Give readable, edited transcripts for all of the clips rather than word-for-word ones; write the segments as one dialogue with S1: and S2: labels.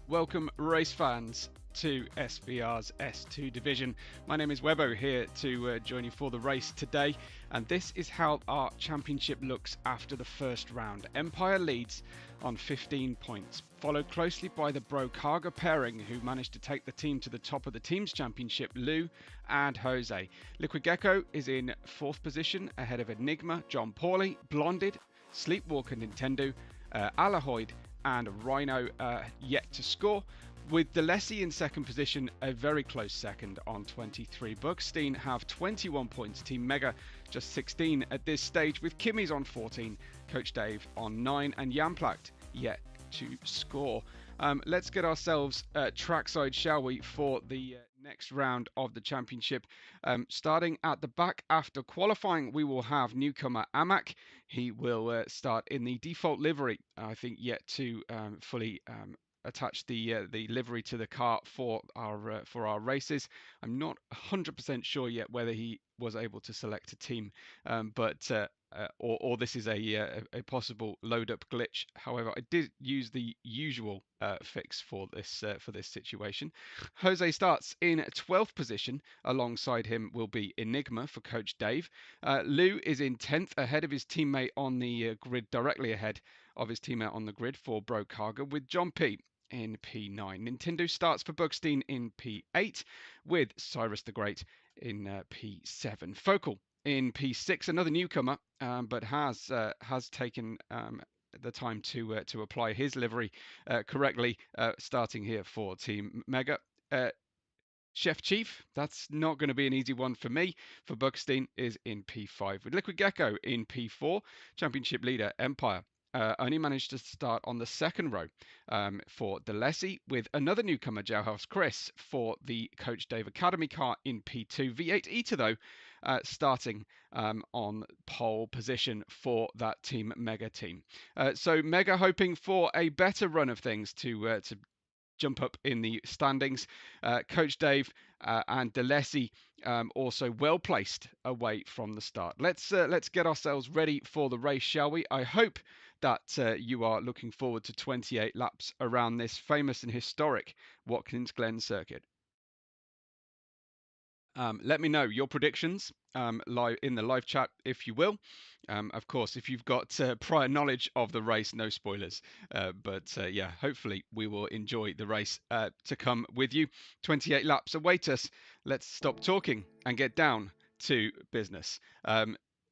S1: Welcome race fans to SVR's S2 division. My name is Webbo, here to join you for the race today, and this is how our championship looks after the first round. Empire leads on 15 points, followed closely by the Brokaga pairing, who managed to take the team to the top of the team's championship, Lou and Jose. Liquid Gecko is in 4th position ahead of Enigma, John Pauly, Blonded, Sleepwalker Nintendo, Alahoid and Rhino yet to score, with Delesi in 2nd position, a very close second on 23. Buckstein have 21 points, Team Mega just 16 at this stage, with Kimmy's on 14, Coach Dave on 9 and Jamplacht yet to score. Let's get ourselves trackside, shall we, for the next round of the championship. Starting at the back after qualifying, we will have newcomer Amak. He will start in the default livery, I think yet to fully attach the livery to the car for our races. I'm not 100% sure yet whether he was able to select a team, or this is a possible load up glitch. However, I did use the usual fix for this situation. Jose starts in 12th position. Alongside him will be Enigma for Coach Dave. Lou is in 10th ahead of his teammate on the grid, directly ahead of his teammate on the grid for Brokaga, with John P in P9. Nintendo starts for Buckstein in P8, with Cyrus the Great in P7. Focal in P6, another newcomer, but has taken the time to apply his livery correctly, starting here for Team Mega. Chef Chief, that's not going to be an easy one for me, for Buckstein, is in P5, with Liquid Gecko in P4. Championship leader Empire only managed to start on the 2nd row for Delesi, with another newcomer, Jailhouse Chris, for the Coach Dave Academy car in P2. V8 Eater, though, starting on pole position for that Team Mega team. So Mega hoping for a better run of things to jump up in the standings. Coach Dave and Delesi also well placed away from the start. Let's get ourselves ready for the race, shall we? I hope that you are looking forward to 28 laps around this famous and historic Watkins Glen circuit. Let me know your predictions live in the live chat, if you will. Of course, if you've got prior knowledge of the race, no spoilers. Yeah, hopefully we will enjoy the race to come with you. 28 laps await us. Let's stop talking and get down to business.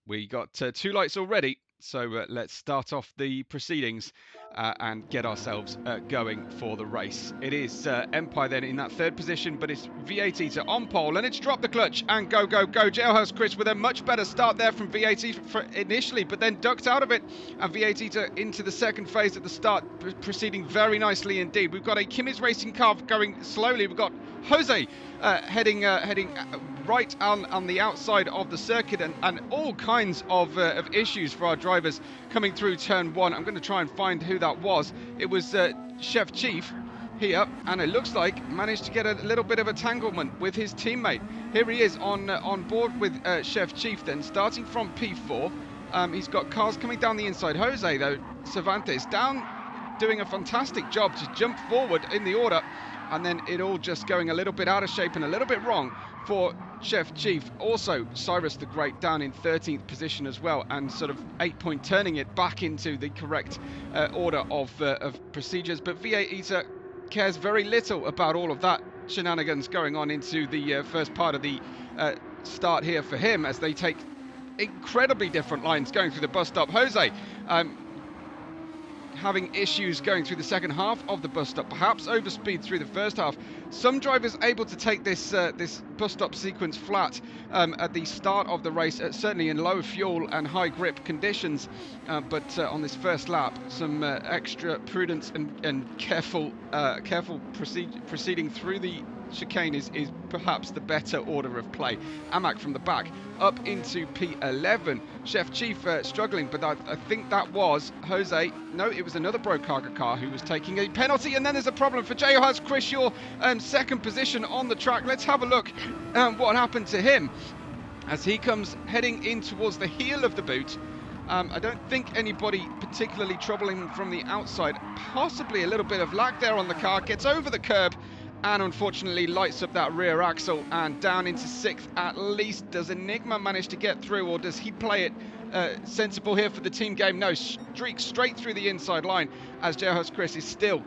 S1: We got 2 lights already. So let's start off the proceedings and get ourselves going for the race. It is Empire then in that 3rd position, but it's V8 Eater on pole, and it's dropped the clutch and go. Jailhouse Chris with a much better start there from V8 Eater initially, but then ducked out of it, and V8 Eater into the 2nd phase at the start, proceeding very nicely indeed. We've got a Kimmy's racing car going slowly. We've got Jose heading right on the outside of the circuit, and all kinds of issues for our drivers coming through turn 1. I'm going to try and find who that was. It was Chef Chief here, and it looks like managed to get a little bit of entanglement with his teammate. Here he is on board with Chef Chief then, starting from P4. He's got cars coming down the inside. Jose, though, Cervantes down, doing a fantastic job to jump forward in the order, and then it all just going a little bit out of shape and a little bit wrong for Chef Chief. Also, Cyrus the Great down in 13th position as well, and sort of 8-point turning it back into the correct order of procedures. But V8 Eater cares very little about all of that shenanigans going on into the first part of the start here for him, as they take incredibly different lines going through the bus stop. Jose having issues going through the 2nd half of the bus stop, perhaps overspeed through the 1st half. Some drivers able to take this bus stop sequence flat at the start of the race, certainly in low fuel and high grip conditions, but on this first lap, some extra prudence and careful proceeding through the chicane is perhaps the better order of play. Amak from the back up into P11. Chef Chief struggling, but I think that was Jose. No, it was another Brokaga car who was taking a penalty, and then there's a problem for Jailhouse Chris, your 2nd position on the track. Let's have a look what happened to him as he comes heading in towards the heel of the boot. I don't think anybody particularly troubling from the outside. Possibly a little bit of lag there on the car. Gets over the curb and unfortunately lights up that rear axle and down into 6th at least. Does Enigma manage to get through, or does he play it sensible here for the team game? No, streaks straight through the inside line as Chris is still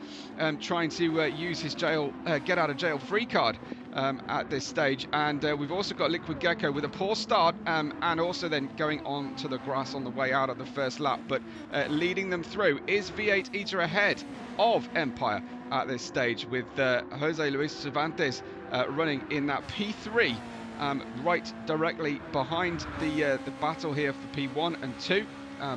S1: trying to use his get out of jail free card at this stage. And we've also got Liquid Gecko with a poor start and also then going on to the grass on the way out of the first lap. But leading them through is V8 Eater ahead of Empire at this stage, with Jose Luis Cervantes running in that P3. Right directly behind the battle here for P1 and 2,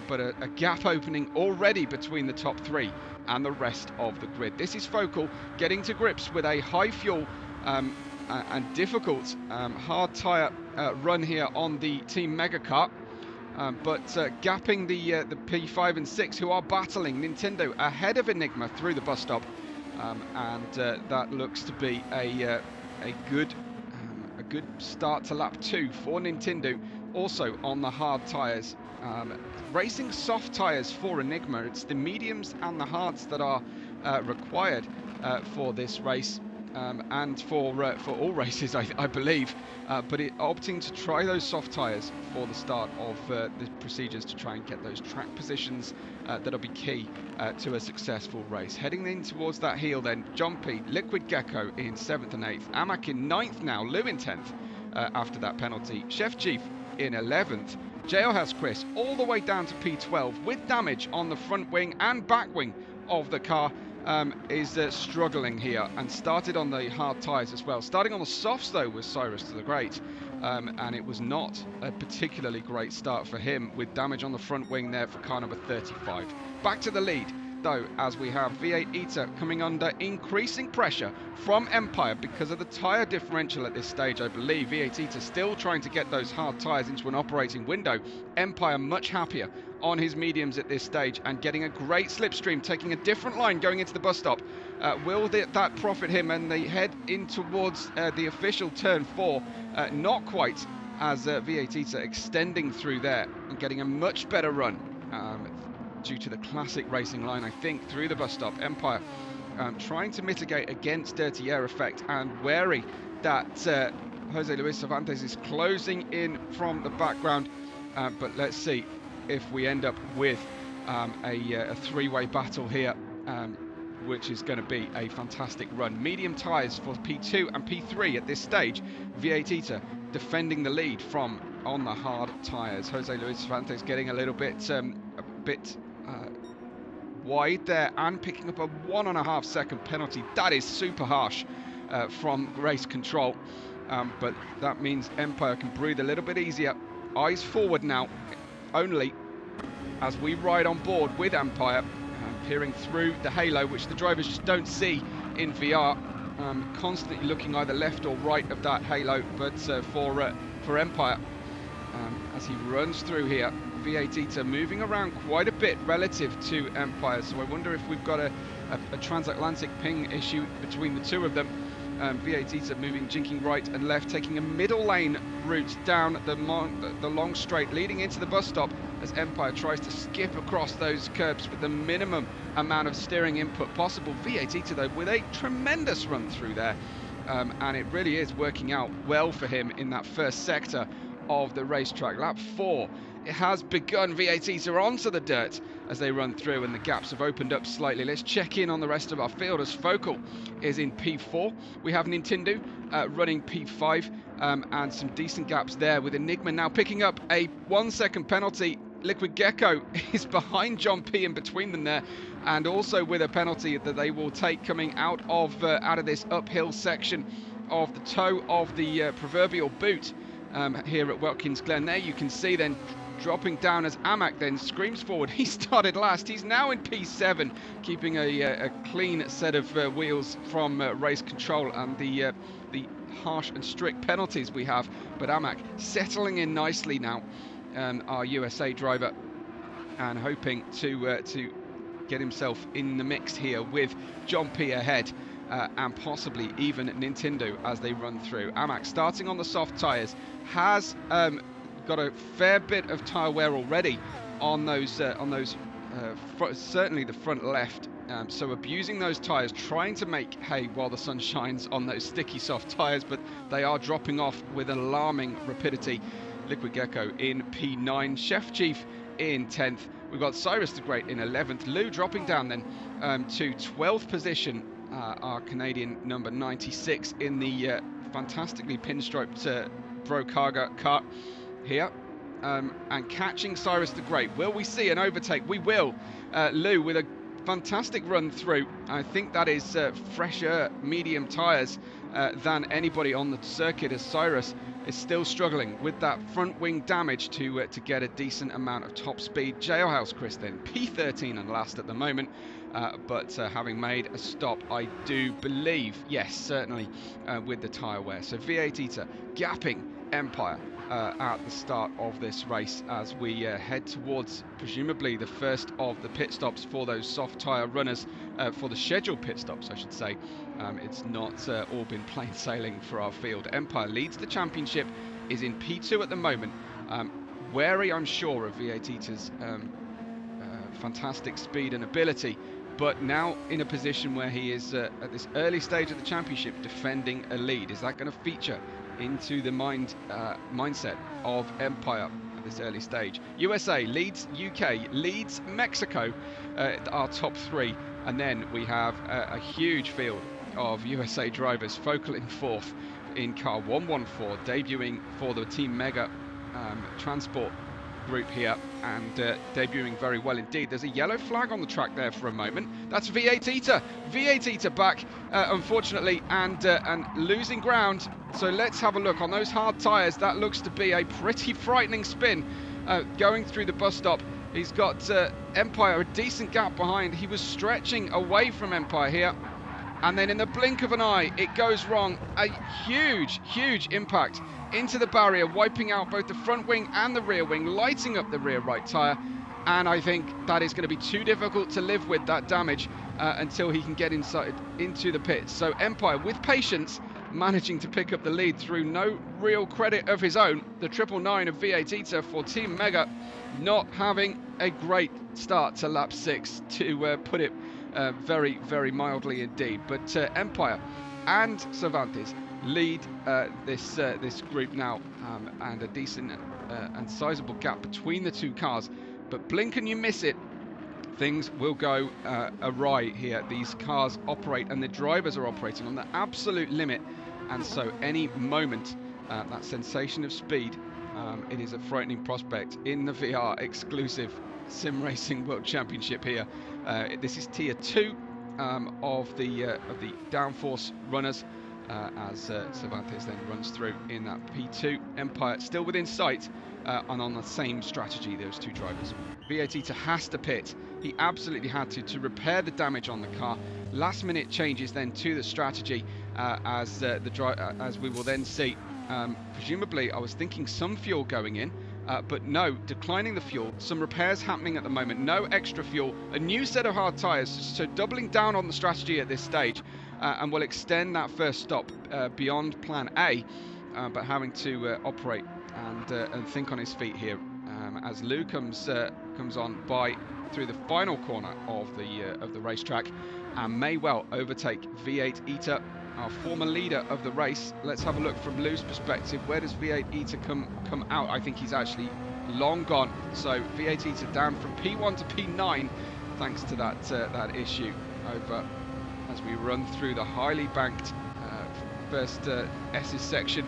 S1: but a gap opening already between the top 3 and the rest of the grid. This is Focal getting to grips with a high fuel and difficult hard tyre run here on the Team Mega Kart, but gapping the P5 and 6 who are battling Nintendo ahead of Enigma through the bus stop, and that looks to be a good start to lap 2 for Nintendo, also on the hard tyres. Racing soft tyres for Enigma. It's the mediums and the hards that are required for this race, and for all races, I believe, but opting to try those soft tyres for the start of the procedures to try and get those track positions that'll be key to a successful race. Heading in towards that heel then, John P, Liquid Gecko in 7th and 8th, Amak in 9th now, Lou in 10th after that penalty, Chef Chief in 11th, Jailhouse Chris all the way down to P12 with damage on the front wing and back wing of the car. Is struggling here and started on the hard tyres as well. Starting on the softs though was Cyrus to the Great, and it was not a particularly great start for him, with damage on the front wing there for car number 35. Back to the lead though, as we have V8 Eater coming under increasing pressure from Empire because of the tyre differential at this stage. I believe V8 Eater still trying to get those hard tyres into an operating window. Empire much happier on his mediums at this stage and getting a great slipstream, taking a different line going into the bus stop. Will that profit him, and they head in towards the official turn 4? Not quite, as V8 Eater extending through there and getting a much better run due to the classic racing line, I think, through the bus stop. Empire trying to mitigate against dirty air effect and wary that Jose Luis Cervantes is closing in from the background, but let's see if we end up with a three-way battle here, which is going to be a fantastic run. Medium tyres for P2 and P3 at this stage. V8 Eater defending the lead from on the hard tyres. Jose Luis Cervantes getting a little bit wide there and picking up a 1.5 second penalty. That is super harsh from race control, but that means Empire can breathe a little bit easier. Eyes forward now only as we ride on board with Empire, peering through the halo, which the drivers just don't see in VR, constantly looking either left or right of that halo. But for Empire, as he runs through here, V8 Eater moving around quite a bit relative to Empire, so I wonder if we've got a transatlantic ping issue between the two of them. V8 Eater moving, jinking right and left, taking a middle lane route down the long straight leading into the bus stop, as Empire tries to skip across those curbs with the minimum amount of steering input possible. V8 Eater though with a tremendous run through there, and it really is working out well for him in that first sector of the racetrack. Lap 4, it has begun. V8 Eater onto the dirt as they run through, and the gaps have opened up slightly. Let's check in on the rest of our field, as Focal is in P4. We have Nintendo running P5, and some decent gaps there, with Enigma now picking up a 1 second penalty. Liquid Gecko is behind John P in between them there, and also with a penalty that they will take coming out of this uphill section of the toe of the proverbial boot here at Watkins Glen. There you can see then dropping down as Amak then screams forward. He started last. He's now in P7, keeping a clean set of wheels from race control and the harsh and strict penalties we have. But Amak settling in nicely now, our USA driver, and hoping to get himself in the mix here with John P ahead, and possibly even Nintendo as they run through. Amak starting on the soft tyres, has got a fair bit of tyre wear already on those certainly the front left. So abusing those tyres, trying to make hay while the sun shines on those sticky soft tyres, but they are dropping off with alarming rapidity. Liquid Gecko in P9, Chef Chief in 10th. We've got Cyrus the Great in 11th. Lou dropping down then to 12th position. Our Canadian number 96 in the fantastically pinstriped Brokaga car here. And catching Cyrus the Great. Will we see an overtake? We will. Lou with a fantastic run through. I think that is fresher medium tyres than anybody on the circuit, as Cyrus is still struggling with that front wing damage to get a decent amount of top speed. Jailhouse Chris then P13 and last at the moment, but having made a stop, I do believe, yes, certainly with the tyre wear. So V8 Eater gapping Empire at the start of this race as we head towards presumably the first of the pit stops for those soft tyre runners, for the scheduled pit stops I should say. It's not all been plain sailing for our field. Empire leads the championship, is in P2 at the moment, wary I'm sure of V8 Eater's fantastic speed and ability, but now in a position where he is at this early stage of the championship defending a lead. Is that going to feature into the mindset of Empire at this early stage? USA leads UK, leads Mexico, our top three, and then we have a huge field of USA drivers. Focal in fourth in car 114, debuting for the Team Mega Transport group here, and debuting very well indeed. There's a yellow flag on the track there for a moment. That's V8 Eater. V8 Eater back, unfortunately, and losing ground. So let's have a look on those hard tyres. That looks to be a pretty frightening spin going through the bus stop. He's got Empire a decent gap behind. He was stretching away from Empire here, and then in the blink of an eye it goes wrong. A huge impact into the barrier, wiping out both the front wing and the rear wing, lighting up the rear right tyre, and I think that is going to be too difficult to live with, that damage, until he can get inside into the pits. So Empire with patience managing to pick up the lead through no real credit of his own. The 999 of V8 Eater for Team Mega not having a great start to lap 6, to put it very mildly indeed. But Empire and Cervantes lead this group now, and a decent and sizable gap between the two cars. But blink and you miss it, things will go awry here. These cars operate, and the drivers are operating on the absolute limit, and so any moment that sensation of speed, it is a frightening prospect in the VR exclusive Sim Racing World Championship here. This is tier 2 of the downforce runners, as Cervantes then runs through in that P2. Empire still within sight, and on the same strategy, those two drivers. V8 Eater has to pit. He absolutely had to repair the damage on the car. Last minute changes then to the strategy, as we will then see. Presumably, I was thinking some fuel going in, but no, declining the fuel. Some repairs happening at the moment. No extra fuel. A new set of hard tyres. So doubling down on the strategy at this stage, and will extend that first stop beyond Plan A, but having to operate and think on his feet here, as Lou comes on by through the final corner of the racetrack, and may well overtake V8 Eater, our former leader of the race. Let's have a look from Lou's perspective. Where does V8 Eater come out? I think he's actually long gone. So V8 Eater down from P1 to P9, thanks to that issue over as we run through the highly banked first S's section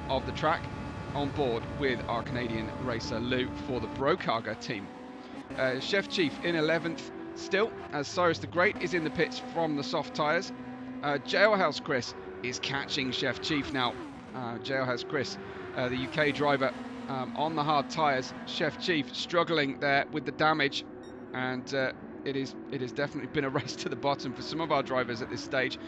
S1: of the track, on board with our Canadian racer Lou for the Brokaga team. Chef Chief in 11th still, as Cyrus the Great is in the pits from the soft tyres. Jailhouse Chris is catching Chef Chief now. Jailhouse Chris, the UK driver, on the hard tyres. Chef Chief struggling there with the damage, and it has definitely been a race to the bottom for some of our drivers at this stage.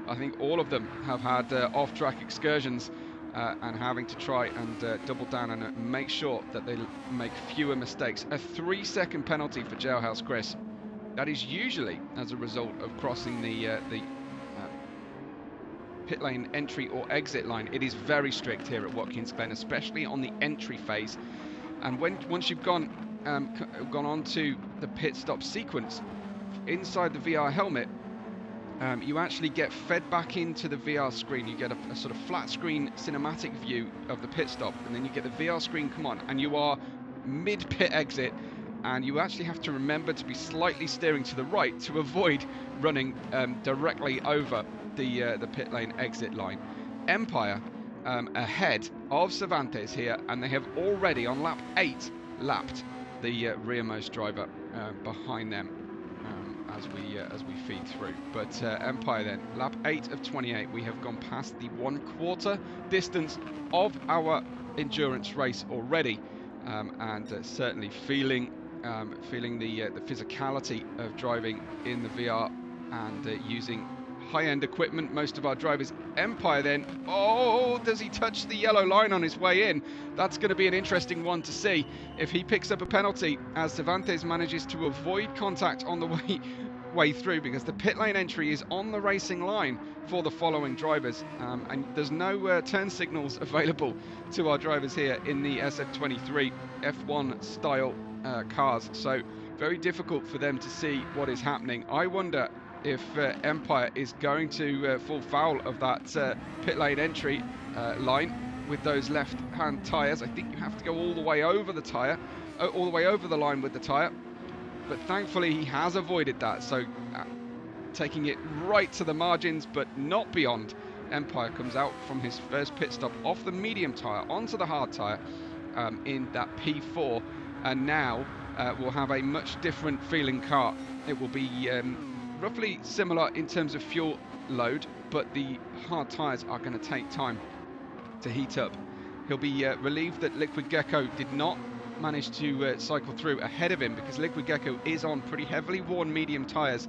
S1: I think all of them have had off-track excursions, and having to try and double down and make sure that they make fewer mistakes. A 3-second penalty for Jailhouse Chris. That is usually as a result of crossing the pit lane entry or exit line. It is very strict here at Watkins Glen, especially on the entry phase. And once you've gone gone on to the pit stop sequence inside the VR helmet, you actually get fed back into the VR screen. You get a sort of flat screen cinematic view of the pit stop, and then you get the VR screen come on, and you are mid-pit exit, and you actually have to remember to be slightly steering to the right to avoid running directly over the pit lane exit line. Empire ahead of Cervantes here, and they have already on lap 8 lapped the rearmost driver behind them as we feed through. But Empire then, lap 8 of 28, we have gone past the 1/4 distance of our endurance race already, and certainly feeling the physicality of driving in the VR and using high-end equipment. Most of our drivers. Empire then, oh, does he touch the yellow line on his way in? That's going to be an interesting one to see if he picks up a penalty, as Cervantes manages to avoid contact on the way through, because the pit lane entry is on the racing line for the following drivers, and there's no turn signals available to our drivers here in the SF23 F1 style cars, so very difficult for them to see what is happening. I wonder if Empire is going to fall foul of that pit lane entry line with those left-hand tyres. I think you have to go all the way over the tyre, all the way over the line with the tyre, but thankfully he has avoided that, so taking it right to the margins but not beyond. Empire comes out from his first pit stop off the medium tyre onto the hard tyre in that P4, and now we'll have a much different feeling car. It will be roughly similar in terms of fuel load, but the hard tyres are going to take time to heat up. He'll be relieved that Liquid Gecko did not manage to cycle through ahead of him, because Liquid Gecko is on pretty heavily worn medium tyres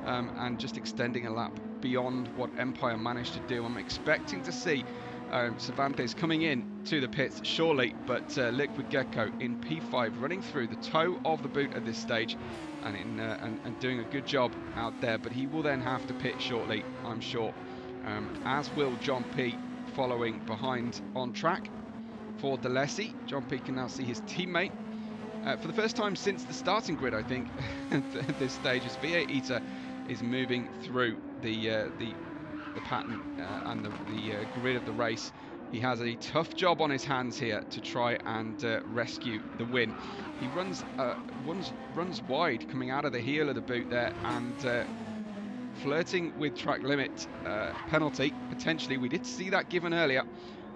S1: and just extending a lap beyond what Empire managed to do. I'm expecting to see Cervantes coming in to the pits shortly, but Liquid Gecko in P5 running through the toe of the boot at this stage, and doing a good job out there, but he will then have to pit shortly, I'm sure, as will John P following behind on track for Delesi. John P can now see his teammate for the first time since the starting grid, I think, at this stage, as V8 Eater is moving through the pattern and the grid of the race. He has a tough job on his hands here to try and rescue the win. He runs wide coming out of the heel of the boot there, and flirting with track limit penalty potentially. We did see that given earlier,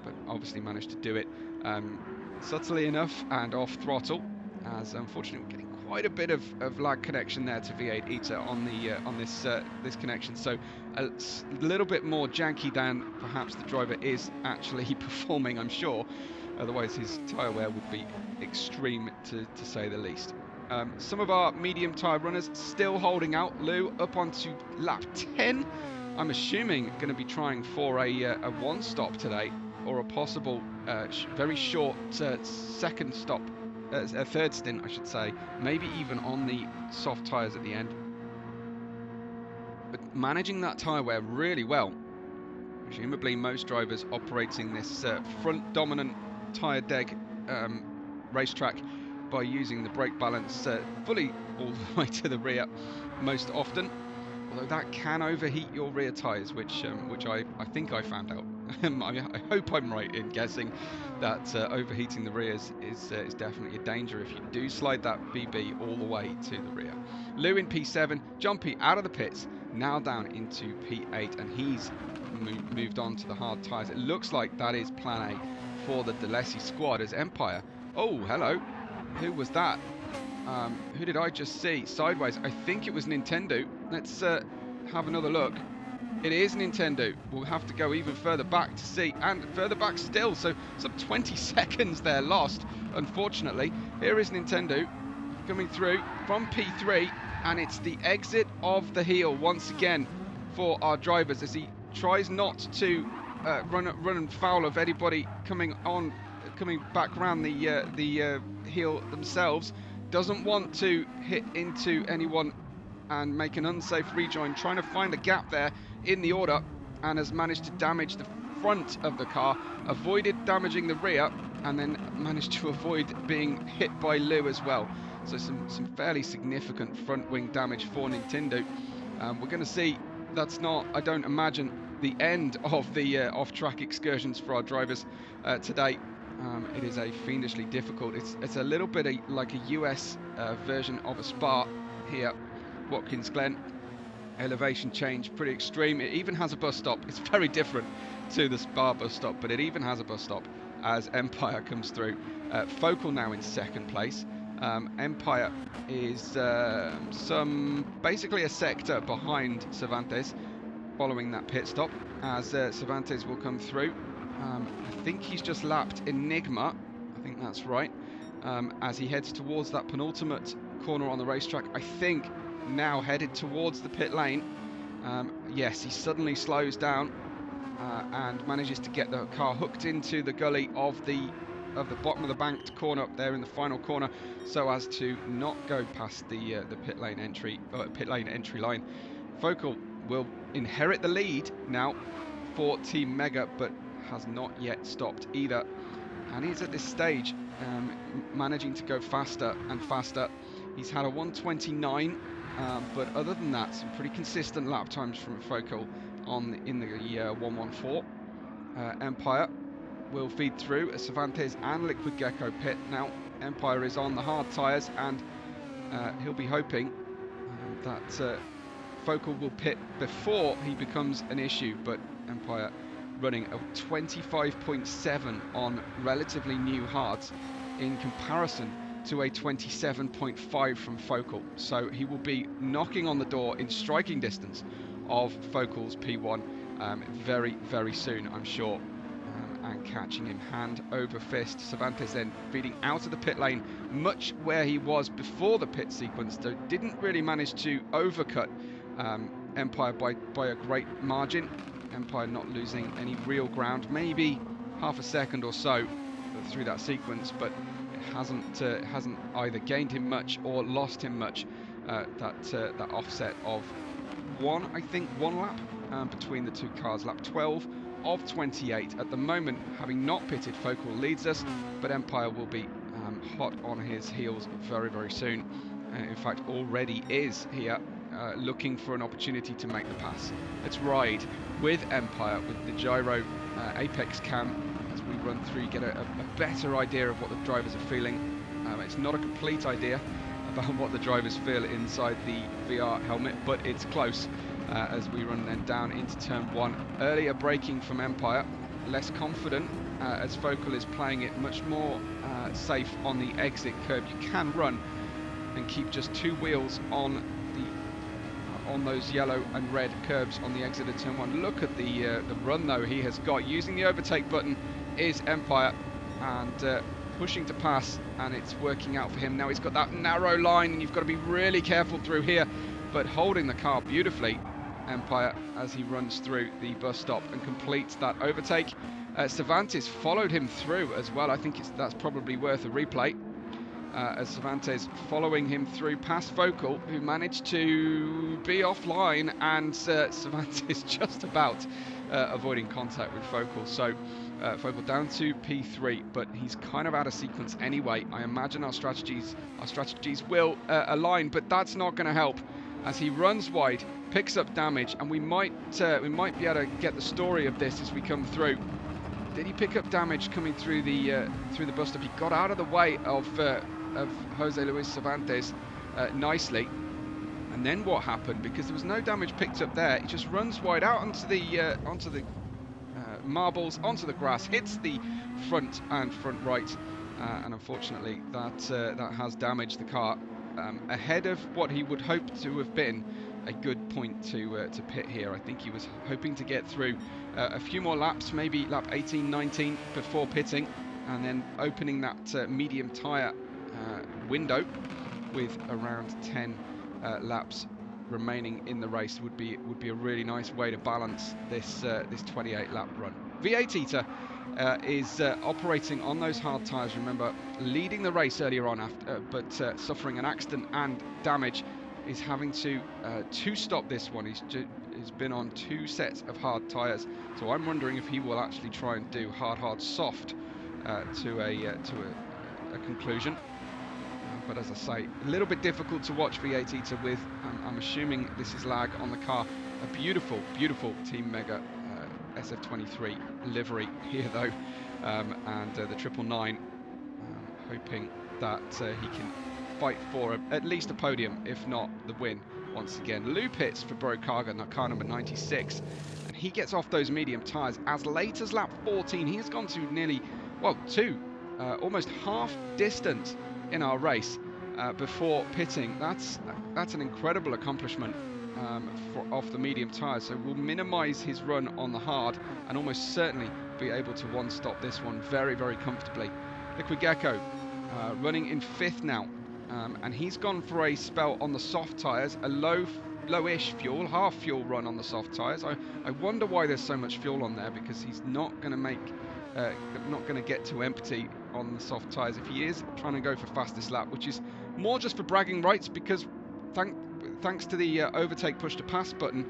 S1: but obviously managed to do it subtly enough and off throttle, as unfortunately we're getting quite a bit of lag connection there to V8 Eater on the on this connection, so a little bit more janky than perhaps the driver is actually performing, I'm sure. Otherwise his tyre wear would be extreme to say the least. Some of our medium tyre runners still holding out. Lou up onto lap 10. I'm assuming going to be trying for a one stop today, or a possible very short second stop, a third stint I should say, maybe even on the soft tyres at the end. But managing that tyre wear really well. Presumably most drivers operating this front dominant tyre deg racetrack by using the brake balance fully all the way to the rear most often, although that can overheat your rear tyres, which I think I found out. I hope I'm right in guessing that overheating the rears is definitely a danger if you do slide that BB all the way to the rear. Lou in P7, John P out of the pits, now down into P8, and he's moved on to the hard tyres. It looks like that is plan A for the Delesi squad, as Empire, oh hello, who was that? Who did I just see sideways? I think it was Nintendo. Let's have another look. It is Nintendo. We'll have to go even further back to see, and further back still, so some 20 seconds there lost, unfortunately. Here is Nintendo coming through from P3, and it's the exit of the heel once again for our drivers, as he tries not to run foul of anybody coming back around the heel themselves. Doesn't want to hit into anyone and make an unsafe rejoin, trying to find a gap there in the order, and has managed to damage the front of the car, avoided damaging the rear, and then managed to avoid being hit by Lou as well. So some fairly significant front wing damage for Nintendo. We're going to see that's not, I don't imagine, the end of the off-track excursions for our drivers today. It is a fiendishly difficult. It's a little bit like a US version of a Spa here, Watkins Glen. Elevation change, pretty extreme. It even has a bus stop. It's very different to the Spa bus stop, but it even has a bus stop as Empire comes through. Focal now in second place. Empire is basically a sector behind Cervantes following that pit stop, as Cervantes will come through. I think he's just lapped Enigma, I think that's right, as he heads towards that penultimate corner on the racetrack. I think now headed towards the pit lane. Yes, he suddenly slows down and manages to get the car hooked into the gully of the bottom of the banked corner up there in the final corner, so as to not go past the pit lane entry line. Focal will inherit the lead now for Team Mega, but has not yet stopped either, and he's at this stage managing to go faster and faster. He's had a 129, but other than that, some pretty consistent lap times from Focal in the 114. Empire will feed through as Cervantes and Liquid Gecko pit. Now Empire is on the hard tyres, and he'll be hoping that Focal will pit before he becomes an issue, but Empire running a 25.7 on relatively new hards in comparison to a 27.5 from Focal, so he will be knocking on the door in striking distance of Focal's P1 very, very soon, I'm sure, and catching him hand over fist. Cervantes then feeding out of the pit lane, much where he was before the pit sequence, though didn't really manage to overcut Empire by a great margin. Empire not losing any real ground, maybe half a second or so through that sequence, but it hasn't either gained him much or lost him much. That offset of one lap between the two cars. Lap 12 of 28 at the moment, having not pitted. Focal leads us, but Empire will be hot on his heels very, very soon. In fact, already is here, looking for an opportunity to make the pass. Let's ride with Empire with the gyro apex cam as we run through, get a better idea of what the drivers are feeling. It's not a complete idea about what the drivers feel inside the VR helmet, but it's close as we run then down into turn 1. Earlier braking from Empire, less confident as Focal is playing it much more safe on the exit curb. You can run and keep just 2 wheels on those yellow and red curbs on the exit of turn 1. Look at the run though he has got. Using the overtake button is Empire, and pushing to pass, and it's working out for him. Now he's got that narrow line, and you've got to be really careful through here, but holding the car beautifully, Empire, as he runs through the bus stop and completes that overtake. Cervantes followed him through as well. I think that's probably worth a replay. As Cervantes following him through past Focal, who managed to be offline, and Cervantes just about avoiding contact with Focal. So Focal down to P3, but he's kind of out of sequence anyway. I imagine our strategies will align, but that's not going to help as he runs wide, picks up damage, and we might be able to get the story of this as we come through. Did he pick up damage coming through the bus stop? He got out of the way of Jose Luis Cervantes nicely, and then what happened, because there was no damage picked up there, he just runs wide out onto the marbles, onto the grass, hits the front and front right, and unfortunately that has damaged the car ahead of what he would hope to have been a good point to pit here. I think he was hoping to get through a few more laps, maybe lap 18, 19 before pitting, and then opening that medium tyre window with around 10 laps remaining in the race would be a really nice way to balance this 28 lap run. V8 Eater is operating on those hard tyres. Remember, leading the race earlier on but suffering an accident and damage, is having to stop this one. He's been on 2 sets of hard tyres, so I'm wondering if he will actually try and do hard soft to a conclusion. But as I say, a little bit difficult to watch V8 Eater with. I'm assuming this is lag on the car. A beautiful, beautiful Team Mega SF23 livery here though, and the 999, hoping that he can fight for at least a podium, if not the win once again. Lou pits for Brokaga, car number 96, and he gets off those medium tyres as late as lap 14. He has gone to nearly, well, almost half distance in our race before pitting. That's an incredible accomplishment off the medium tyres, so we'll minimise his run on the hard and almost certainly be able to one-stop this one very, very comfortably. Liquid Gecko running in 5th now, and he's gone for a spell on the soft tyres, a lowish fuel, half fuel run on the soft tyres. I wonder why there's so much fuel on there, because he's not going to get to empty on the soft tyres if he is trying to go for fastest lap, which is more just for bragging rights, because thanks to the overtake push to pass button,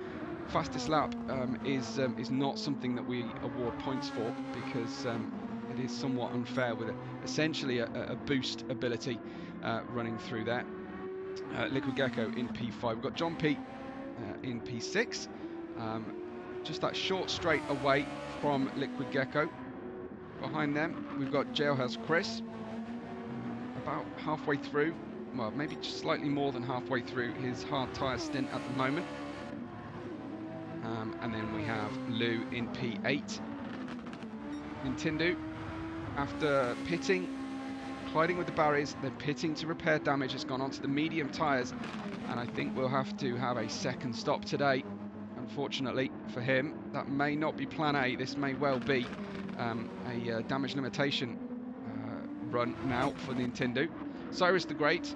S1: fastest lap is not something that we award points for, because it is somewhat unfair with essentially a boost ability running through there. Liquid Gecko in P5. We've got John P in P6, just that short straight away from Liquid Gecko. Behind them we've got Jailhouse Chris, about halfway through, well, maybe just slightly more than halfway through his hard tyre stint at the moment. And then we have Lou in P8. Nintendo, after pitting, colliding with the barriers, then pitting to repair damage, has gone onto the medium tyres, and I think we'll have to have a second stop today. Unfortunately for him, that may not be plan A. This may well be a damage limitation run now for Nintendo. Cyrus the Great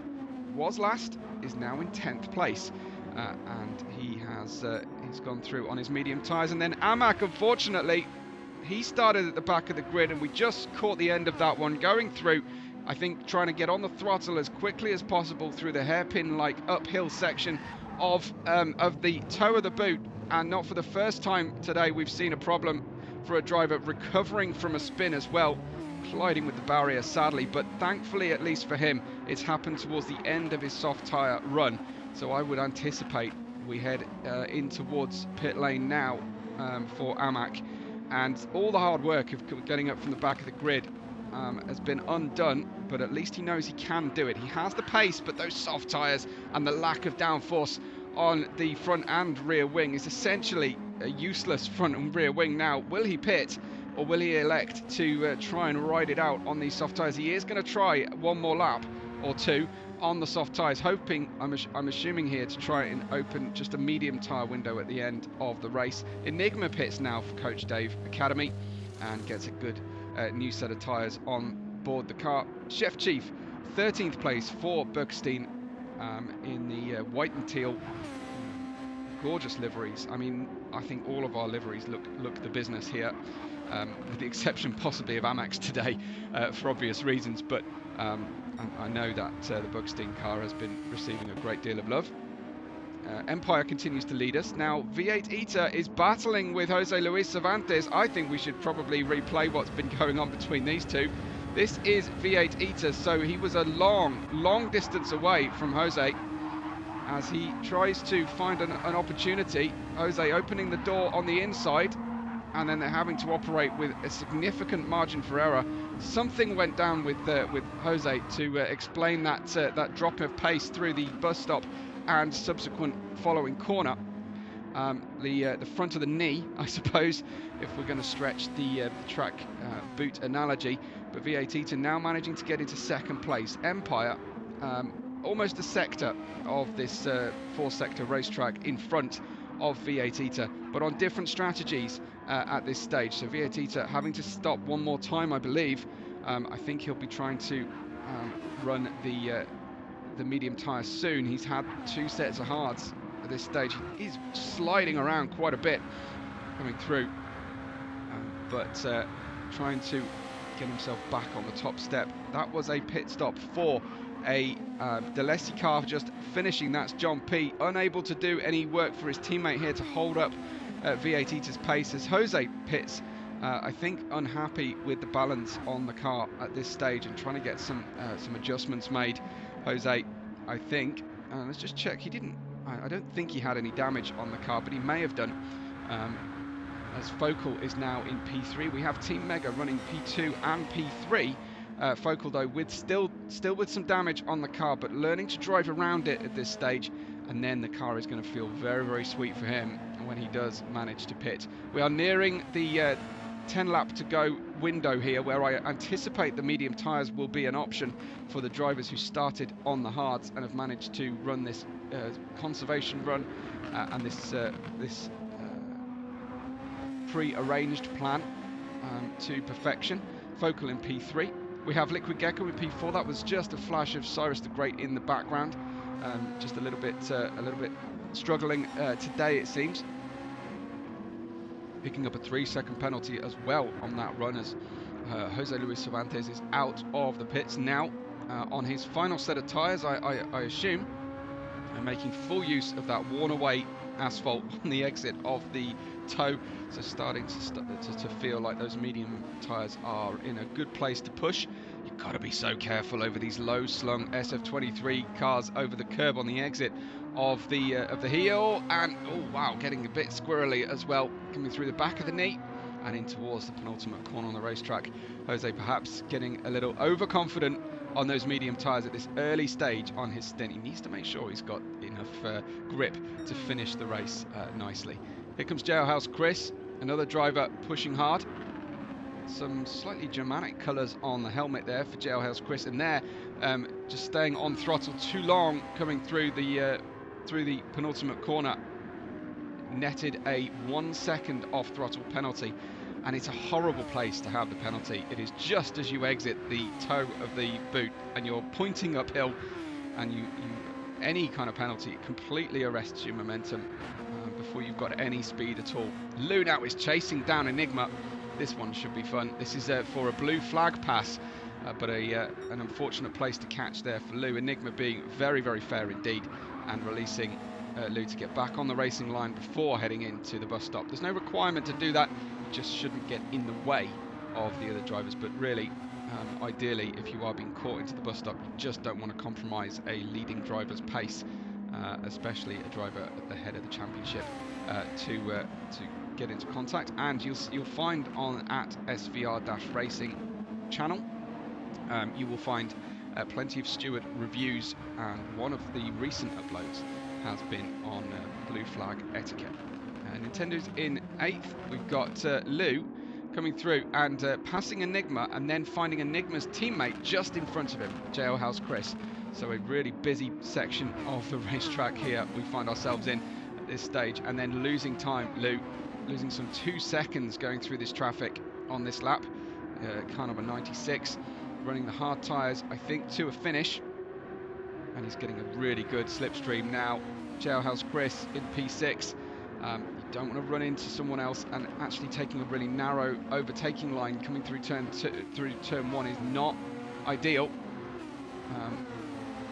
S1: was last, is now in 10th place, and he's gone through on his medium tyres. And then Amak, unfortunately, he started at the back of the grid, and we just caught the end of that one, going through, I think, trying to get on the throttle as quickly as possible through the hairpin-like uphill section of the toe of the boot. And not for the first time today we've seen a problem for a driver recovering from a spin as well, colliding with the barrier sadly, but thankfully, at least for him, it's happened towards the end of his soft tyre run. So I would anticipate we head in towards pit lane now for Amak, and all the hard work of getting up from the back of the grid has been undone, but at least he knows he can do it. He has the pace, but those soft tyres and the lack of downforce on the front and rear wing is essentially a useless front and rear wing now. Will he pit, or will he elect to try and ride it out on these soft tyres? He is going to try one more lap or two on the soft tyres, hoping, I'm assuming here, to try and open just a medium tyre window at the end of the race. Enigma pits now for Coach Dave Academy and gets a good new set of tyres on board the car. Chef Chief, 13th place for Bergstein in the white and teal. Gorgeous liveries. I mean, I think all of our liveries look the business here, with the exception possibly of Amak's today, for obvious reasons, but I know that the Bergstein car has been receiving a great deal of love. Empire continues to lead us. Now V8 Eater is battling with Jose Luis Cervantes. I think we should probably replay what's been going on between these two. This is V8 Eater, so he was a long distance away from Jose as he tries to find an opportunity. Jose opening the door on the inside, and then they're having to operate with a significant margin for error. Something went down with Jose to explain that drop of pace through the bus stop and subsequent following corner. The front of the knee, I suppose, if we're going to stretch the track boot analogy. But V8 Eater now managing to get into second place. Empire, almost a sector of this 4-sector racetrack in front of V8 Eater, but on different strategies at this stage. So V8 Eater having to stop one more time, I believe. I think he'll be trying to run the medium tyre soon. He's had 2 sets of hards at this stage. He's sliding around quite a bit coming through, but trying to get himself back on the top step. That was a pit stop for a Delesi car just finishing. That's John P, unable to do any work for his teammate here to hold up V8 Eater's pace as Jose pits I think unhappy with the balance on the car at this stage and trying to get some adjustments made. Jose, I think, let's just check, he didn't, I don't think he had any damage on the car, but he may have done, as Focal is now in P3. We have Team Mega running P2 and P3. Focal though with still with some damage on the car, but learning to drive around it at this stage, and then the car is going to feel very, very sweet for him when he does manage to pit. We are nearing the 10 lap to go window here, where I anticipate the medium tyres will be an option for the drivers who started on the hards and have managed to run this conservation run and this pre-arranged plan to perfection. Focal in P3. We have Liquid Gecko in P4. That was just a flash of Cyrus the Great in the background. Just a little bit struggling today, it seems. Picking up a 3-second penalty as well on that run, as Jose Luis Cervantes is out of the pits now on his final set of tyres, I assume, and making full use of that worn away asphalt on the exit of the toe. So starting to feel like those medium tyres are in a good place to push. You've got to be so careful over these low slung SF23 cars over the curb on the exit of the hill, and oh wow, getting a bit squirrely as well, coming through the back of the knee and in towards the penultimate corner on the racetrack. Jose perhaps getting a little overconfident on those medium tyres at this early stage on his stint. He needs to make sure he's got enough grip to finish the race nicely. Here comes Jailhouse Chris, another driver pushing hard. Some slightly Germanic colours on the helmet there for Jailhouse Chris, and there just staying on throttle too long coming through the penultimate corner, netted a 1 second off throttle penalty, and it's a horrible place to have the penalty. It is just as you exit the toe of the boot and you're pointing uphill, and any kind of penalty completely arrests your momentum before you've got any speed at all. Lou now is chasing down Enigma. This one should be fun. This is for a blue flag pass, but an unfortunate place to catch there for Lou. Enigma being very, very fair indeed, and releasing Lou to get back on the racing line before heading into the bus stop. There's no requirement to do that. You just shouldn't get in the way of the other drivers, but really, ideally, if you are being caught into the bus stop, you just don't want to compromise a leading driver's pace, especially a driver at the head of the championship, to get into contact. And you'll find on at SVR-Racing channel, you will find plenty of steward reviews, and one of the recent uploads has been on blue flag etiquette. Nintendo's in 8th. We've got Lou coming through and passing Enigma, and then finding Enigma's teammate just in front of him, Jailhouse Chris. So a really busy section of the racetrack here we find ourselves in at this stage, and then losing time, Lou losing some 2 seconds going through this traffic on this lap. Car number 96, running the hard tyres, I think, to a finish, and he's getting a really good slipstream now. Jailhouse Chris in P6. You don't want to run into someone else, and actually taking a really narrow overtaking line coming through turn 1 is not ideal.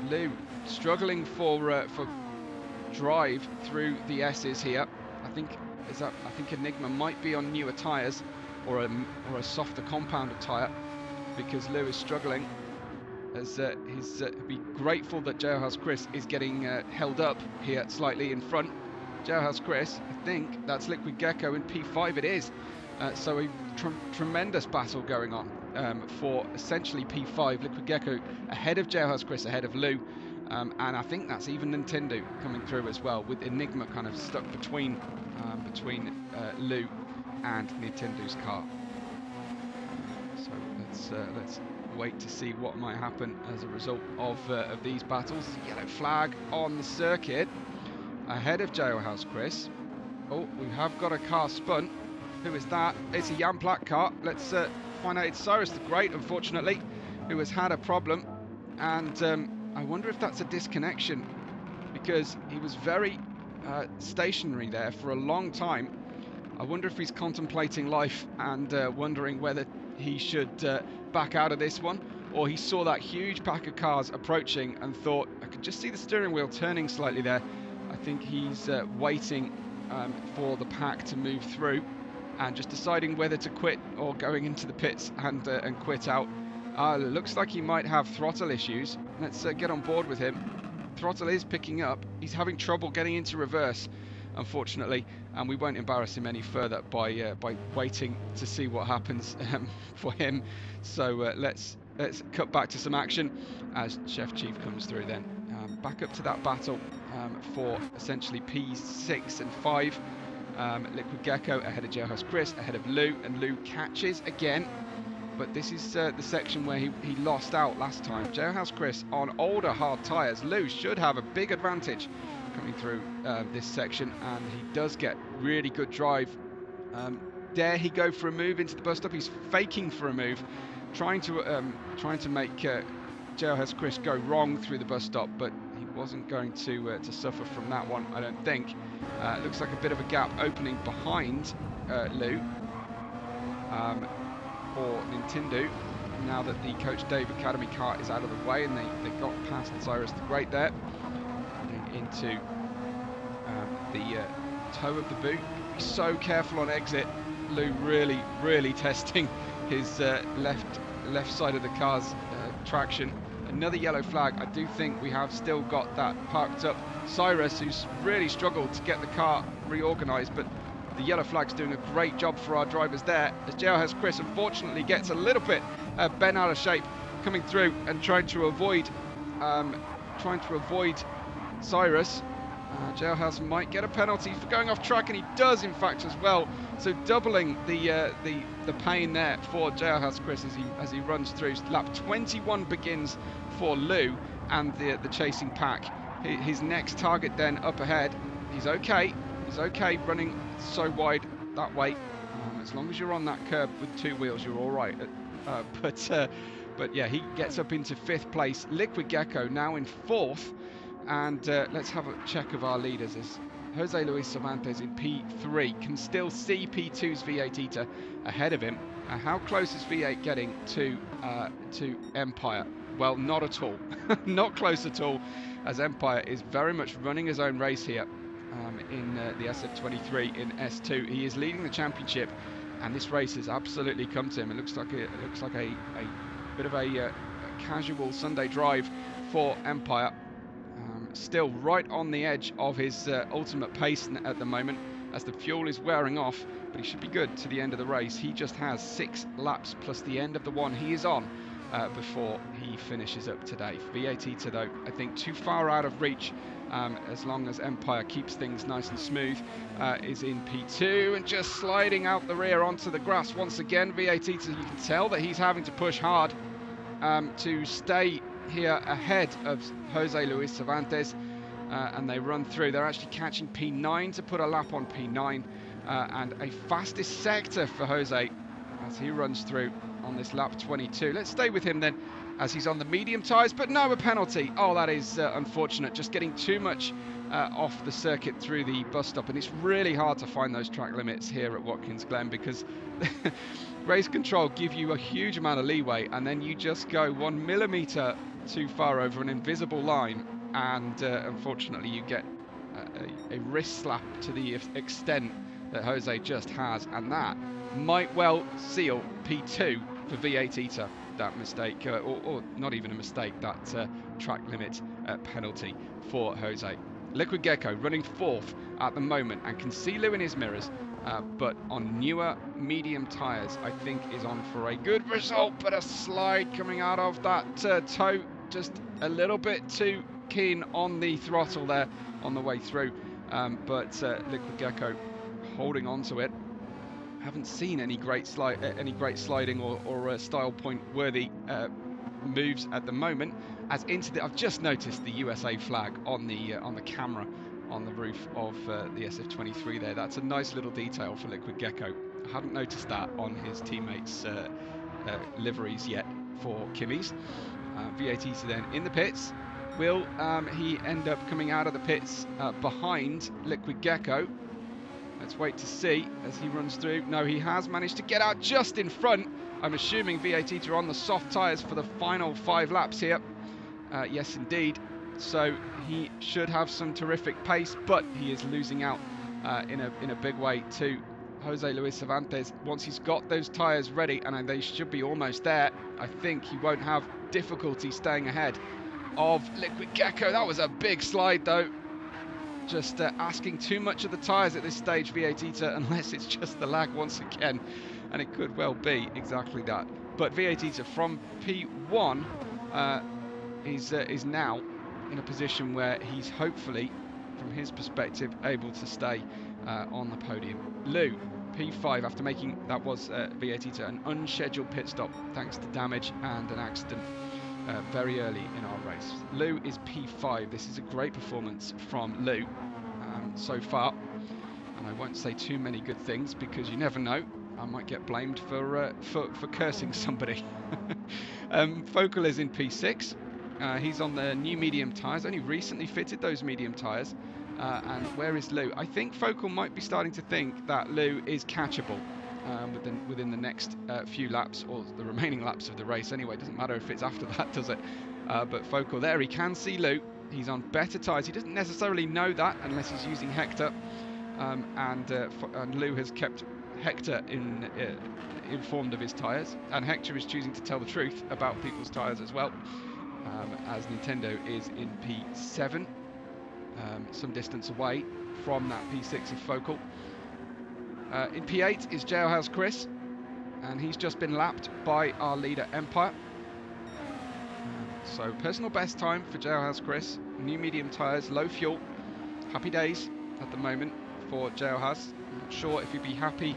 S1: Lou struggling for drive through the S's here. I think Enigma might be on newer tyres, or a softer compounder tyre, because Lou is struggling. As he's be grateful that Jailhouse Chris is getting held up here slightly in front. Jailhouse Chris, I think that's Liquid Gecko in P5. It is. So a tremendous battle going on for essentially P5. Liquid Gecko ahead of Jailhouse Chris, ahead of Lou, and I think that's even Nintendo coming through as well, with Enigma kind of stuck between Lou and Nintendo's car. So let's wait to see what might happen as a result of these battles. Yellow flag on the circuit ahead of Jailhouse Chris. Oh, we have got a car spun. Who is that? It's a Jan Platt car. Let's find out. It's Cyrus the Great, unfortunately, who has had a problem, and I wonder if that's a disconnection, because he was very stationary there for a long time. I wonder if he's contemplating life and wondering whether he should back out of this one, or he saw that huge pack of cars approaching and thought, I could just see the steering wheel turning slightly there. I think he's waiting for the pack to move through. and just deciding whether to quit or going into the pits and quit out. Looks like he might have throttle issues. Let's get on board with him. Throttle is picking up. He's having trouble getting into reverse, unfortunately, and we won't embarrass him any further by waiting to see what happens for him. So let's cut back to some action as Chef Chief comes through then. Back up to that battle for essentially P6 and 5. Liquid Gecko ahead of Jailhouse Chris, ahead of Lou, and Lou catches again. But this is the section where he lost out last time. Jailhouse Chris on older hard tyres. Lou should have a big advantage coming through this section, and he does get really good drive. Dare he go for a move into the bus stop? He's faking for a move, trying to make Jailhouse Chris go wrong through the bus stop, but he wasn't going to suffer from that one, I don't think. Looks like a bit of a gap opening behind Lou. For Nintendo, now that the Coach Dave Academy car is out of the way, and they got past Cyrus the Great there, into the toe of the boot. Be so careful on exit. Lou really testing his left side of the car's traction. Another yellow flag. I do think we have still got that parked up Cyrus, who's really struggled to get the car reorganised, but the yellow flag's doing a great job for our drivers there, as Jailhouse Chris unfortunately gets a little bit bent out of shape coming through and trying to avoid Cyrus. Jailhouse might get a penalty for going off track, and he does in fact as well. So doubling the pain there for Jailhouse Chris as he runs through. Lap 21 begins for Lou and the chasing pack. His next target then up ahead. He's okay. He's okay running so wide that way. As long as you're on that curb with two wheels, you're all right. But yeah, he gets up into 5th place. Liquid Gecko now in 4th. And let's have a check of our leaders as Jose Luis Cervantes in P3 can still see P2's V8 Eater ahead of him. How close is V8 getting to Empire? Well, not at all. Not close at all, as Empire is very much running his own race here. In the SF23 in S2, he is leading the championship, and this race has absolutely come to him. It looks like a bit of a casual Sunday drive for Empire. Still right on the edge of his ultimate pace at the moment, as the fuel is wearing off, but he should be good to the end of the race. He just has 6 laps plus the end of the one he is on before he finishes up today. V8 Eater though, I think too far out of reach. As long as Empire keeps things nice and smooth, is in P2 and just sliding out the rear onto the grass once again. V8 Eater, you can tell that he's having to push hard to stay here ahead of Jose Luis Cervantes, and they run through. They're actually catching P9 to put a lap on P9, and a fastest sector for Jose as he runs through on this lap 22. Let's stay with him then, as he's on the medium tyres, but no, a penalty. Oh, that is unfortunate. Just getting too much off the circuit through the bus stop, and it's really hard to find those track limits here at Watkins Glen, because race control give you a huge amount of leeway, and then you just go 1 millimetre too far over an invisible line, and unfortunately you get a wrist slap to the extent that Jose just has, and that might well seal P2 for V8 Eater. That mistake, or not even a mistake, that track limit penalty for Jose. Liquid Gecko running 4th at the moment and can see Lou in his mirrors, but on newer medium tyres, I think is on for a good result, but a slide coming out of that toe, just a little bit too keen on the throttle there on the way through, but Liquid Gecko holding on to it. Haven't seen any great sliding or style point worthy moves at the moment. As into the, I've just noticed the USA flag on the camera on the roof of the SF23 there. That's a nice little detail for Liquid Gecko. I haven't noticed that on his teammates' liveries yet for Kimmy's. V8 Eater then in the pits. Will he end up coming out of the pits behind Liquid Gecko? Let's wait to see as he runs through. No, he has managed to get out just in front. I'm assuming V8 Eater on the soft tyres for the final 5 laps here. Yes, indeed. So he should have some terrific pace, but he is losing out in a big way to Jose Luis Cervantes, once he's got those tyres ready, and they should be almost there, I think he won't have difficulty staying ahead of Liquid Gecko. That was a big slide though. Just asking too much of the tyres at this stage, V8 Eater, unless it's just the lag once again, and it could well be exactly that. But V8 Eater from P1 is now in a position where he's hopefully, from his perspective, able to stay on the podium. Lou, P5, after making, that was V8 Eater, an unscheduled pit stop thanks to damage and an accident very early in our race. Lou is P5. This is a great performance from Lou so far, and I won't say too many good things because you never know, I might get blamed for cursing somebody. Focal is in P6. He's on the new medium tyres, only recently fitted those medium tyres. And where is Lou? I think Focal might be starting to think that Lou is catchable within the next few laps, or the remaining laps of the race anyway. It doesn't matter if it's after that, does it? But Focal there, he can see Lou. He's on better tyres. He doesn't necessarily know that unless he's using Hector. And Lou has kept Hector informed of his tyres. And Hector is choosing to tell the truth about people's tyres as well. As Nintendo is in P7. Some distance away from that P6 of Focal. In P8 is Jailhouse Chris, and he's just been lapped by our leader Empire. So personal best time for Jailhouse Chris, new medium tyres, low fuel, happy days at the moment for Jailhouse. I'm not sure if he'd be happy,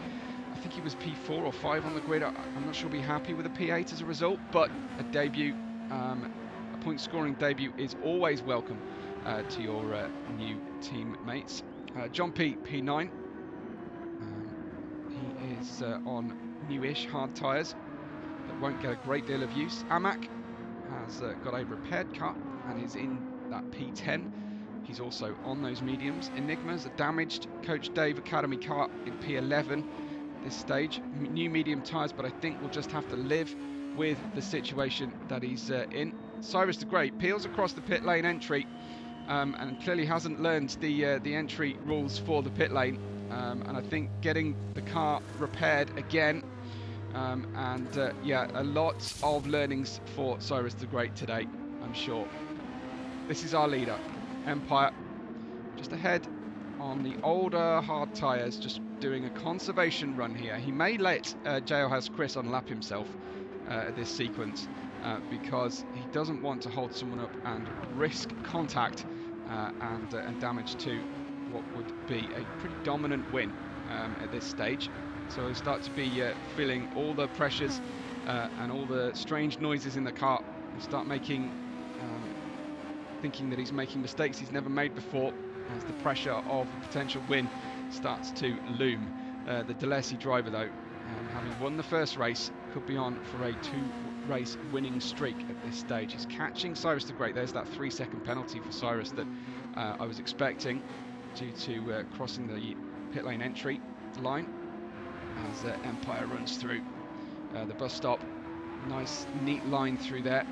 S1: I think he was P4 or 5 on the grid, I'm not sure he'd be happy with a P8 as a result, but a debut, a point scoring debut is always welcome to your new teammates. John P, P9. He is on newish hard tyres that won't get a great deal of use. Amac has got a repaired car and is in that P10. He's also on those mediums. Enigma's a damaged Coach Dave Academy car in P11 this stage. New medium tyres, but I think we'll just have to live with the situation that he's in. Cyrus the Great peels across the pit lane entry. And clearly hasn't learned the entry rules for the pit lane, and I think getting the car repaired again, yeah, a lot of learnings for Cyrus the Great today, I'm sure. This is our leader, Empire, just ahead on the older hard tyres, just doing a conservation run here. He may let Jailhouse Chris unlap himself this sequence because he doesn't want to hold someone up and risk contact and damage to what would be a pretty dominant win at this stage. So he'll start to be feeling all the pressures and all the strange noises in the car. He'll start making, thinking that he's making mistakes he's never made before as the pressure of a potential win starts to loom. The Delesi driver though, having won the first race, could be on for a 2-race winning streak at this stage. He's catching Cyrus the Great. There's that 3-second penalty for Cyrus that I was expecting due to crossing the pit lane entry line as Empire runs through the bus stop. Nice neat line through there,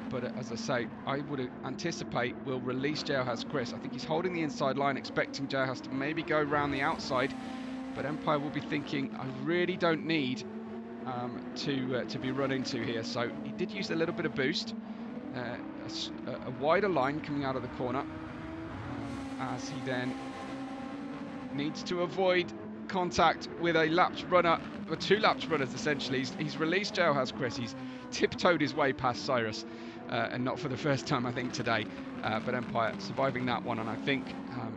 S1: but as I say, I would anticipate we'll release Jailhouse Chris. I think he's holding the inside line, expecting Jailhouse to maybe go around the outside, but Empire will be thinking, I really don't need to be run into here. So he did use a little bit of boost, a wider line coming out of the corner, as he then needs to avoid contact with a lapped runner, or 2 lapped runners essentially. He's released Jailhouse Chris. He's tiptoed his way past Cyrus, and not for the first time I think today, but Empire surviving that one, and I think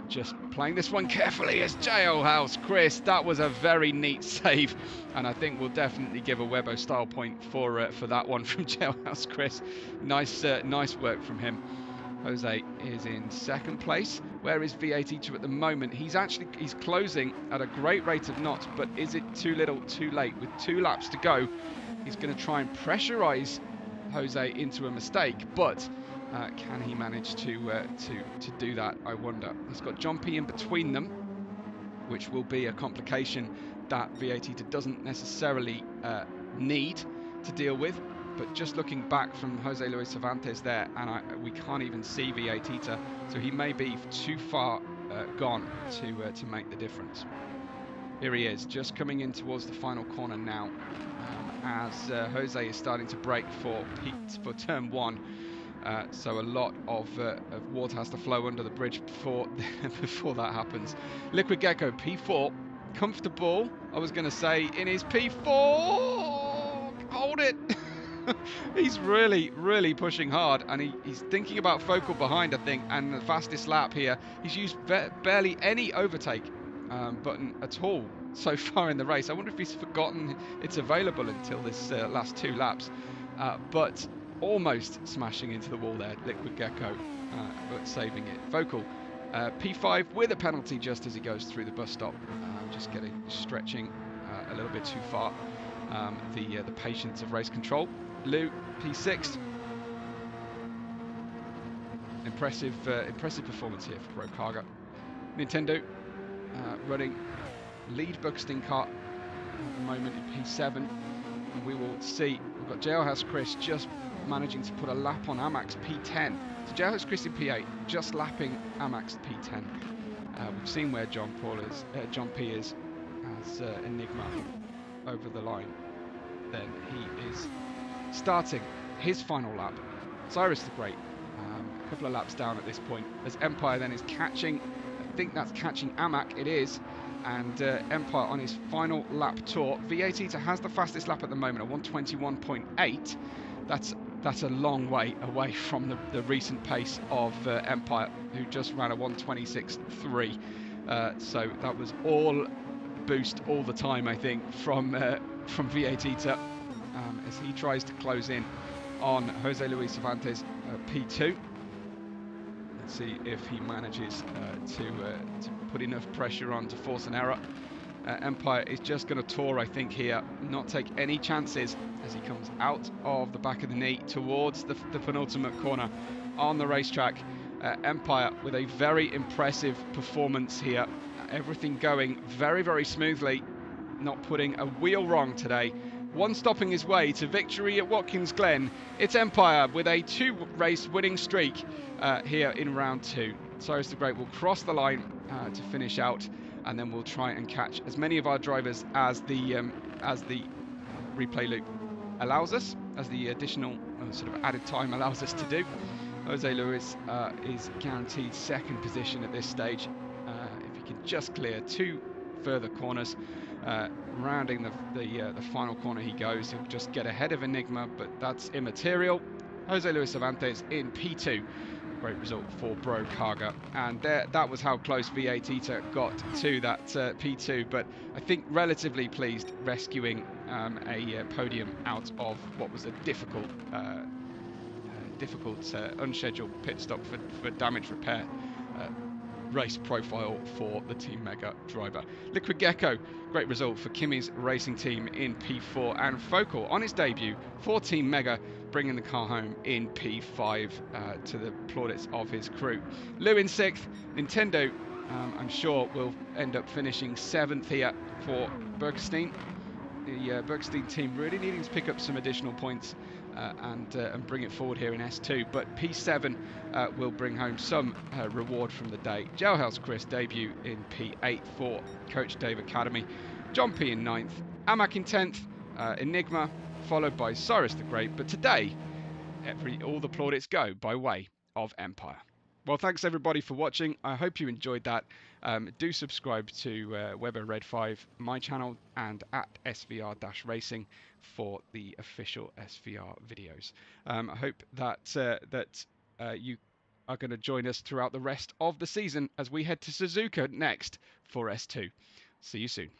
S1: just playing this one carefully is Jailhouse Chris. That was a very neat save, and I think we'll definitely give a Webbo style point for that one from Jailhouse Chris. Nice work from him. Jose is in 2nd place. Where is V8 Eater at the moment? He's closing at a great rate of knots, but is it too little, too late? With 2 laps to go, he's going to try and pressurize Jose into a mistake, but can he manage to do that? I wonder. He's got John P in between them, which will be a complication that V8 Eater doesn't necessarily need to deal with. But just looking back from Jose Luis Cervantes there, and we can't even see V8 Eater, so he may be too far gone to make the difference. Here he is, just coming in towards the final corner now, as Jose is starting to brake for turn 1. So a lot of water has to flow under the bridge before before that happens. Liquid Gecko P4, comfortable. I was going to say in his P4, hold it. He's really pushing hard, and he's thinking about Focal behind, I think, and the fastest lap here. He's used barely any overtake button at all so far in the race. I wonder if he's forgotten it's available until this last 2 laps, but almost smashing into the wall there, Liquid Gecko, but saving it. Focal P5 with a penalty just as he goes through the bus stop, just stretching a little bit too far the patience of race control. Lou P6, impressive performance here for Bro Carga. Nintendo running lead Buxton car at the moment in P7, and we will see. We've got Jailhouse Chris just managing to put a lap on Amax P10. So Jailhouse Chris in P8, just lapping Amax P10. We've seen where John P is as Enigma over the line. Then he is starting his final lap. Cyrus the Great, a couple of laps down at this point, as Empire then is catching, I think that's catching Amac, it is, and Empire on his final lap tour. V8 has the fastest lap at the moment at 121.8. That's a long way away from the recent pace of Empire, who just ran a 126.3. So that was all boost all the time, I think, from V8 as he tries to close in on Jose Luis Cervantes P2. Let's see if he manages to put enough pressure on to force an error. Empire is just going to tour, I think, here, not take any chances as he comes out of the back of the knee towards the penultimate corner on the racetrack. Empire with a very impressive performance here. Everything going very smoothly, not putting a wheel wrong today. One stopping his way to victory at Watkins Glen. It's Empire with a 2-race winning streak here in round 2. Cyrus the Great will cross the line to finish out, and then we'll try and catch as many of our drivers as the replay loop allows us, as the additional sort of added time allows us to do. Jose Luis is guaranteed 2nd position at this stage. If he can just clear 2 further corners, rounding the final corner he goes, he'll just get ahead of Enigma, but that's immaterial. Jose Luis Cervantes in P2. Great result for Bro Carga, and that was how close V8 got to that P2, but I think relatively pleased rescuing a podium out of what was a difficult unscheduled pit stop for damage repair race profile for the Team Mega driver. Liquid Gecko, great result for Kimi's racing team in P4, and Focal on his debut for Team Mega, bringing the car home in P5 to the plaudits of his crew. Lou in 6th, Nintendo I'm sure will end up finishing 7th here for Bergstein. The Bergstein team really needing to pick up some additional points and bring it forward here in S2, but P7 will bring home some reward from the day. Jailhouse Chris debut in P8 for Coach Dave Academy. John P in 9th, Amac in 10th, Enigma followed by Cyrus the Great, but today all the plaudits go by way of Empire. Well, thanks everybody for watching. I hope you enjoyed that. Do subscribe to Webbo Red 5, my channel, and at SVR-Racing for the official SVR videos. I hope that you are going to join us throughout the rest of the season as we head to Suzuka next for S2. See you soon.